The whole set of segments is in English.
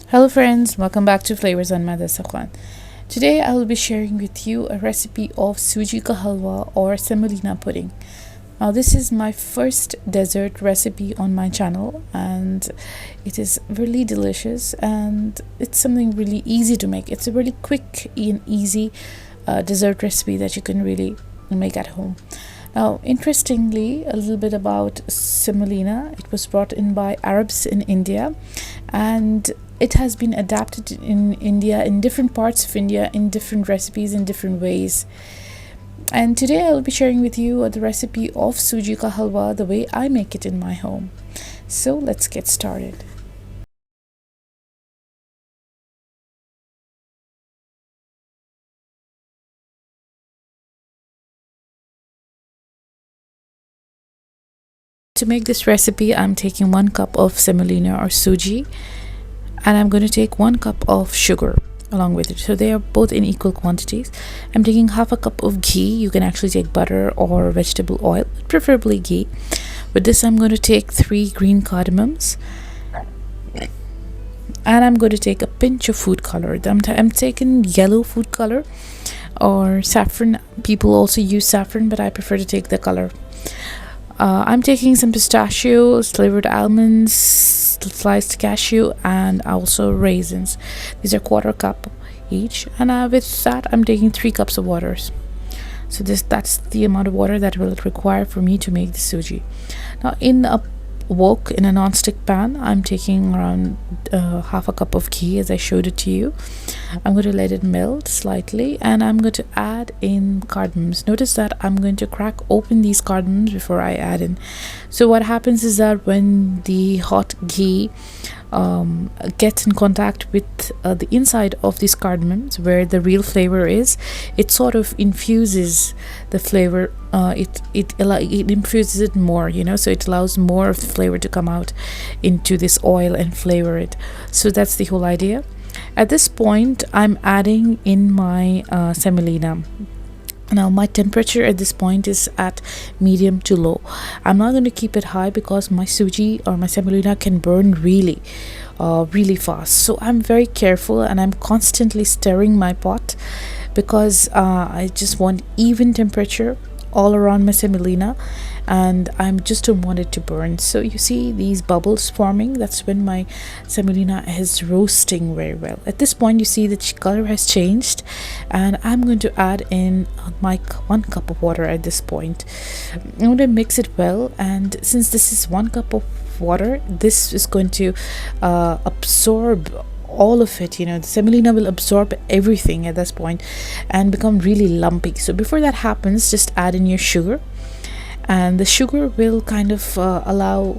Hello friends, welcome back to Flavors on Mother Sakwan. Today I will be sharing with you a recipe of Suji ka halwa or semolina pudding. Now this is my first dessert recipe on my channel and it is really delicious and it's something really easy to make. It's a really quick and easy dessert recipe that you can really make at home. Now, interestingly, a little bit about semolina. It was brought in by Arabs in India, and it has been adapted in India, in different parts of India, in different recipes, in different ways. And today I'll be sharing with you the recipe of Suji ka halwa, the way I make it in my home. So let's get started. To make this recipe, I'm taking 1 cup of semolina or suji, and I'm going to take 1 cup of sugar along with it, so they are both in equal quantities. I'm taking half a cup of ghee. You can actually take butter or vegetable oil, preferably ghee. With this, I'm going to take 3 green cardamoms, and I'm going to take a pinch of food color. I'm taking yellow food color or saffron. People also use saffron, but I prefer to take the color. I'm taking some pistachios, flavored almonds, sliced cashew, and also raisins. These are 1/4 cup each, and with that, I'm taking 3 cups of water. So that's the amount of water that will require for me to make the suji. Now, in a wok, in a non-stick pan, I'm taking around half a cup of ghee, as I showed it to you. I'm going to let it melt slightly, and I'm going to add in cardamoms. Notice that I'm going to crack open these cardamoms before I add in. So what happens is that when the hot ghee gets in contact with the inside of these cardamoms, where the real flavor is, it sort of infuses the flavor. It infuses it more, so it allows more of the flavor to come out into this oil and flavor it. So that's the whole idea. At this point, I'm adding in my semolina. Now my temperature at this point is at medium to low. I'm not going to keep it high because my suji or my semolina can burn really fast. So I'm very careful and I'm constantly stirring my pot because I just want even temperature all around my semolina, and I'm just don't want it to burn. So you see these bubbles forming. That's when my semolina is roasting very well. At this point, you see the color has changed, and I'm going to add in my 1 cup of water at this point. I'm going to mix it well, and since this is 1 cup of water, this is going to absorb all of it. The semolina will absorb everything at this point and become really lumpy. So before that happens, just add in your sugar, and the sugar will kind of allow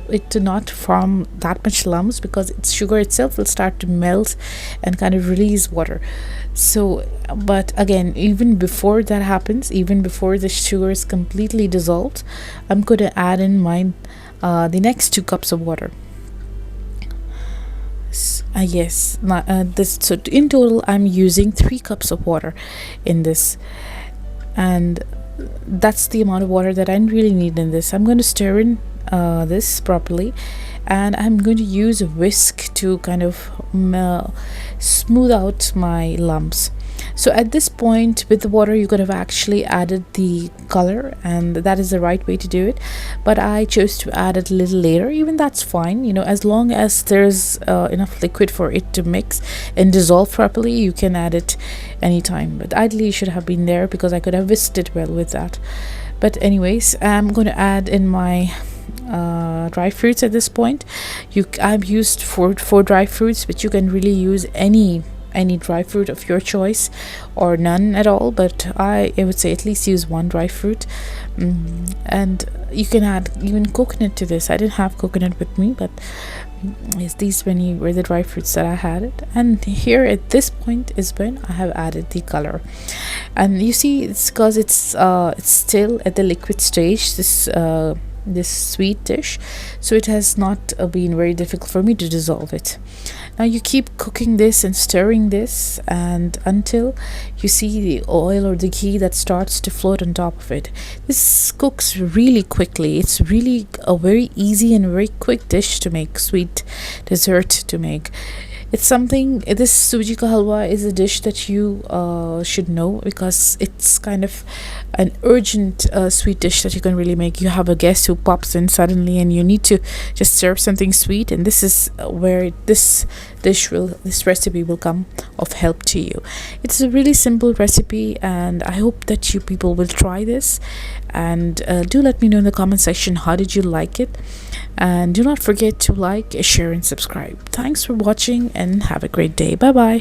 it to not form that much lumps, because its sugar itself will start to melt and kind of release water. So but again, even before that happens, even before the sugar is completely dissolved, I'm going to add in the next 2 cups of water. Yes, this, so in total I'm using 3 cups of water in this, and that's the amount of water that I really need in this. I'm going to stir in this properly, and I'm going to use a whisk to kind of smooth out my lumps. So at this point, with the water, you could have actually added the color, and that is the right way to do it, but I chose to add it a little later. Even that's fine, as long as there's enough liquid for it to mix and dissolve properly, you can add it anytime. But ideally it should have been there, because I could have whisked it well with that. But anyways, I'm going to add in my dry fruits at this point. I've used four dry fruits, but you can really use any dry fruit of your choice, or none at all, but I would say at least use 1 dry fruit. And you can add even coconut to this. I didn't have coconut with me, but yes, these were the dry fruits that I had. And here at this point is when I have added the color, and you see it's because it's still at the liquid stage, this sweet dish, so it has not been very difficult for me to dissolve it. Now you keep cooking this and stirring this, and until you see the oil or the ghee that starts to float on top of it. This cooks really quickly. It's really a very easy and very quick dish to make, sweet dessert to make. It's something, this Suji ka halwa is a dish that you should know, because it's kind of an urgent sweet dish that you can really make. You have a guest who pops in suddenly and you need to just serve something sweet, and this is where this recipe will come of help to you. It's a really simple recipe, and I hope that you people will try this. And do let me know in the comment section, how did you like it? And do not forget to like, share, and subscribe. Thanks for watching, and have a great day. Bye bye.